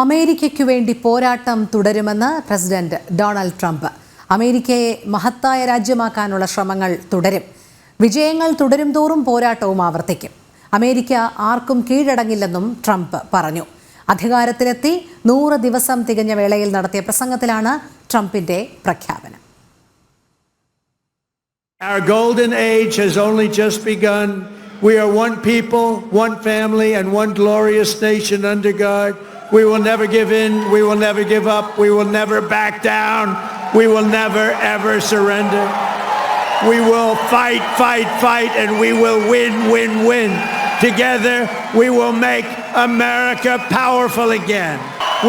അമേരിക്കയ്ക്കു വേണ്ടി പോരാട്ടം തുടരുമെന്ന് പ്രസിഡന്റ് ഡൊണാൾഡ് ട്രംപ്. അമേരിക്കയെ മഹത്തായ രാജ്യമാക്കാനുള്ള ശ്രമങ്ങൾ തുടരും. വിജയങ്ങൾ തുടരും തോറും പോരാട്ടവും ആവർത്തിക്കും. അമേരിക്ക ആർക്കും കീഴടങ്ങില്ലെന്നും ട്രംപ് പറഞ്ഞു. അധികാരത്തിലെത്തി 100 ദിവസം തികഞ്ഞ വേളയിൽ നടത്തിയ പ്രസംഗത്തിലാണ് ട്രംപിന്റെ പ്രഖ്യാപനം. Our golden age has only just begun. We are one people, one family, and one glorious nation under God. We will never give in. We will never give up. We will never back down. We will never, ever surrender. We will fight, fight, fight, and we will win, win, win. Together, we will make America powerful again.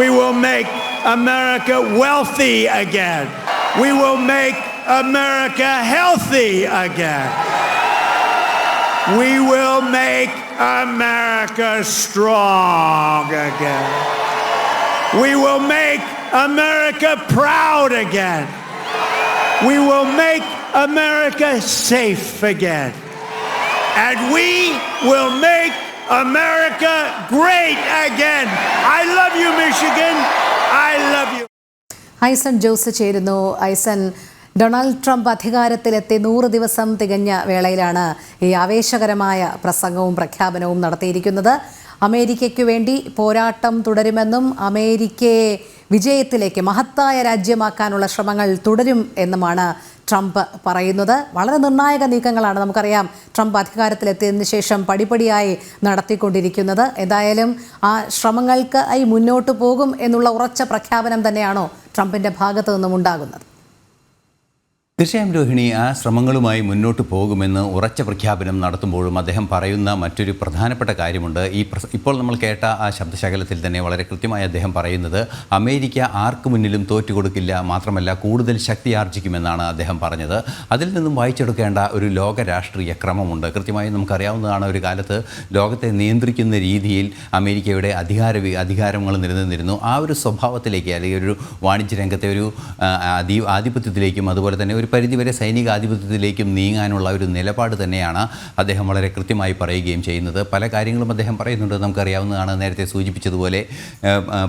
We will make America wealthy again. We will make America healthy again. We will make America strong again. We will make America proud again. We will make America safe again. And we will make America great again. I love you, Michigan. I love you. Aison Jose ചേരുന്നു. Aison, Donald Trump അധികാരത്തിലെത്തി 100 ദിവസം തികഞ്ഞ വേളയിലാണ് ഈ ആവേശകരമായ പ്രസംഗവും പ്രഖ്യാപനവും നടത്തിയിരിക്കുന്നത്. അമേരിക്കയ്ക്കു വേണ്ടി പോരാട്ടം തുടരുമെന്നും അമേരിക്കയെ വിജയത്തിലേക്ക് മഹത്തായ രാജ്യമാക്കാനുള്ള ശ്രമങ്ങൾ തുടരും എന്നുമാണ് ട്രംപ് പറയുന്നത്. വളരെ നിർണായക നീക്കങ്ങളാണ് നമുക്കറിയാം ട്രംപ് അധികാരത്തിലെത്തിയതിനു ശേഷം പടിപടിയായി നടത്തിക്കൊണ്ടിരിക്കുന്നത്. എന്തായാലും ആ ശ്രമങ്ങൾക്ക് മുന്നോട്ട് പോകും എന്നുള്ള ഉറച്ച പ്രഖ്യാപനം തന്നെയാണോ ട്രംപിൻ്റെ ഭാഗത്തു നിന്നും ഉണ്ടാകുന്നത്? തീർച്ചയായും രോഹിണി, ആ ശ്രമങ്ങളുമായി മുന്നോട്ട് പോകുമെന്ന് ഉറച്ച പ്രഖ്യാപനം നടത്തുമ്പോഴും അദ്ദേഹം പറയുന്ന മറ്റൊരു പ്രധാനപ്പെട്ട കാര്യമുണ്ട്. ഇപ്പോൾ നമ്മൾ കേട്ട ആ ശബ്ദശകലത്തിൽ തന്നെ വളരെ കൃത്യമായി അദ്ദേഹം പറയുന്നത് അമേരിക്ക ആർക്കു മുന്നിലും തോറ്റുകൊടുക്കില്ല, മാത്രമല്ല കൂടുതൽ ശക്തി ആർജിക്കുമെന്നാണ് അദ്ദേഹം പറഞ്ഞത്. അതിൽ നിന്നും വായിച്ചെടുക്കേണ്ട ഒരു ലോക രാഷ്ട്രീയ ക്രമമുണ്ട്. കൃത്യമായി നമുക്കറിയാവുന്നതാണ്, ഒരു കാലത്ത് ലോകത്തെ നിയന്ത്രിക്കുന്ന രീതിയിൽ അമേരിക്കയുടെ അധികാരങ്ങൾ നിലനിന്നിരുന്നു. ആ ഒരു സ്വഭാവത്തിലേക്ക്, അല്ലെങ്കിൽ ഒരു വാണിജ്യ രംഗത്തെ ഒരു ആധിപത്യത്തിലേക്കും അതുപോലെ തന്നെ ഒരു പരിധിവരെ സൈനിക ആധിപത്യത്തിലേക്കും നീങ്ങാനുള്ള ഒരു നിലപാട് തന്നെയാണ് അദ്ദേഹം വളരെ കൃത്യമായി പറയുകയും ചെയ്യുന്നത്. പല കാര്യങ്ങളും അദ്ദേഹം പറയുന്നുണ്ട്. നമുക്കറിയാവുന്നതാണ്, നേരത്തെ സൂചിപ്പിച്ചതുപോലെ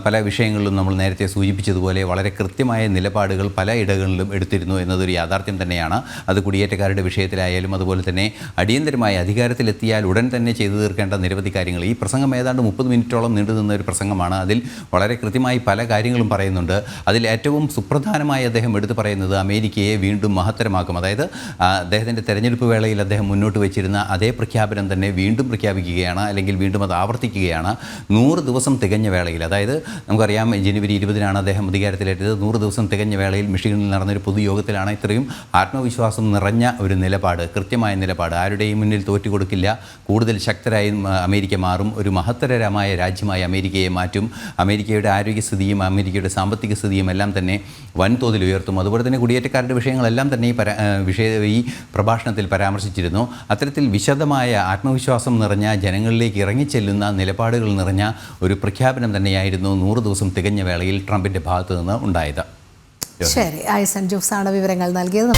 പല വിഷയങ്ങളിലും നമ്മൾ നേരത്തെ സൂചിപ്പിച്ചതുപോലെ വളരെ കൃത്യമായ നിലപാടുകൾ പല ഇടങ്ങളിലും എടുത്തിരുന്നു എന്നതൊരു യാഥാർത്ഥ്യം തന്നെയാണ്. അത് കുടിയേറ്റക്കാരുടെ വിഷയത്തിലായാലും അതുപോലെ തന്നെ അടിയന്തരമായി അധികാരത്തിലെത്തിയാൽ ഉടൻ തന്നെ ചെയ്തു തീർക്കേണ്ട നിരവധി കാര്യങ്ങൾ. ഈ പ്രസംഗം ഏതാണ്ട് 30 മിനിറ്റോളം നീണ്ടു നിന്ന ഒരു പ്രസംഗമാണ്. അതിൽ വളരെ കൃത്യമായി പല കാര്യങ്ങളും പറയുന്നുണ്ട്. അതിൽ ഏറ്റവും സുപ്രധാനമായി അദ്ദേഹം എടുത്തു പറയുന്നത് അമേരിക്കയെ വീണ്ടും മഹത്തരമാക്കും. അതായത് അദ്ദേഹത്തിൻ്റെ തെരഞ്ഞെടുപ്പ് വേളയിൽ അദ്ദേഹം മുന്നോട്ട് വെച്ചിരുന്ന അതേ പ്രഖ്യാപനം തന്നെ വീണ്ടും പ്രഖ്യാപിക്കുകയാണ്, അല്ലെങ്കിൽ വീണ്ടും അത് ആവർത്തിക്കുകയാണ്. 100 ദിവസം തികഞ്ഞ വേളയിൽ, അതായത് നമുക്കറിയാം ജനുവരി 20-നാണ് അദ്ദേഹം അധികാരത്തിലേറ്റത്. 100 ദിവസം തികഞ്ഞ വേളയിൽ മിഷിഗണിൽ നടന്നൊരു പൊതുയോഗത്തിലാണ് ഇത്രയും ആത്മവിശ്വാസം നിറഞ്ഞ ഒരു നിലപാട്, കൃത്യമായ നിലപാട്. ആരുടെയും മുന്നിൽ തോറ്റുകൊടുക്കില്ല, കൂടുതൽ ശക്തരായി അമേരിക്ക മാറും, ഒരു മഹത്തരമായ രാജ്യമായി അമേരിക്കയെ മാറ്റും, അമേരിക്കയുടെ ആരോഗ്യസ്ഥിതിയും അമേരിക്കയുടെ സാമ്പത്തിക സ്ഥിതിയും എല്ലാം തന്നെ വൻതോതിൽ ഉയർത്തും. അതുപോലെ തന്നെ കുടിയേറ്റക്കാരുടെ വിഷയങ്ങളെല്ലാം തന്നെ ഈ പ്രഭാഷണത്തിൽ പരാമർശിച്ചിരുന്നു. അത്തരത്തിൽ വിശദമായ ആത്മവിശ്വാസം നിറഞ്ഞ, ജനങ്ങളിലേക്ക് ഇറങ്ങിച്ചെല്ലുന്ന നിലപാടുകൾ നിറഞ്ഞ ഒരു പ്രഖ്യാപനം തന്നെയായിരുന്നു 100 ദിവസം തികഞ്ഞ വേളയിൽ ട്രംപിൻ്റെ ഭാഗത്തു നിന്ന് ഉണ്ടായത്. ശരി, ഐസൺ ജോസാണ് വിവരങ്ങൾ നൽകിയത്.